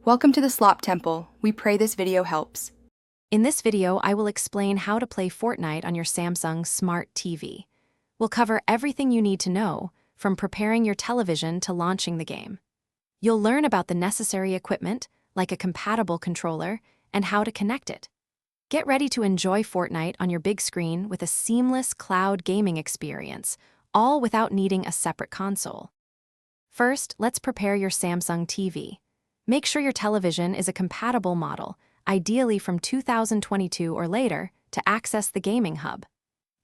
Welcome to the Slop Temple. We pray this video helps. In this video, I will explain how to play Fortnite on your Samsung Smart TV. We'll cover everything you need to know, from preparing your television to launching the game. You'll learn about the necessary equipment, like a compatible controller, and how to connect it. Get ready to enjoy Fortnite on your big screen with a seamless cloud gaming experience, all without needing a separate console. First, let's prepare your Samsung TV. Make sure your television is a compatible model, ideally from 2022 or later, to access the gaming hub.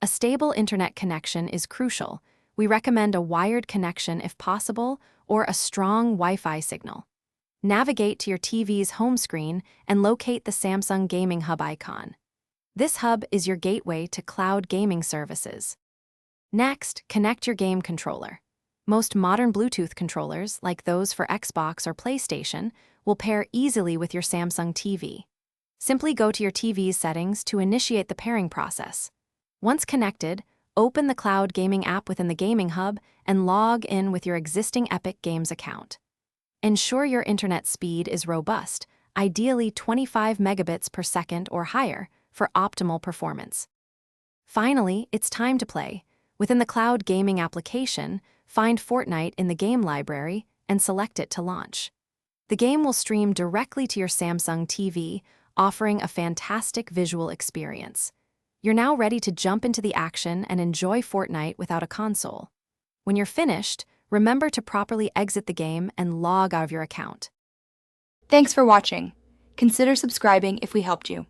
A stable internet connection is crucial. We recommend a wired connection if possible, or a strong Wi-Fi signal. Navigate to your TV's home screen and locate the Samsung Gaming Hub icon. This hub is your gateway to cloud gaming services. Next, connect your game controller. Most modern Bluetooth controllers, like those for Xbox or PlayStation, will pair easily with your Samsung TV. Simply go to your TV's settings to initiate the pairing process. Once connected, open the Cloud Gaming app within the Gaming Hub and log in with your existing Epic Games account. Ensure your internet speed is robust, ideally 25 megabits per second or higher, for optimal performance. Finally, it's time to play. Within the Cloud Gaming application, find Fortnite in the game library and select it to launch. The game will stream directly to your Samsung TV, offering a fantastic visual experience. You're now ready to jump into the action and enjoy Fortnite without a console. When you're finished, remember to properly exit the game and log out of your account. Thanks for watching. Consider subscribing if we helped you.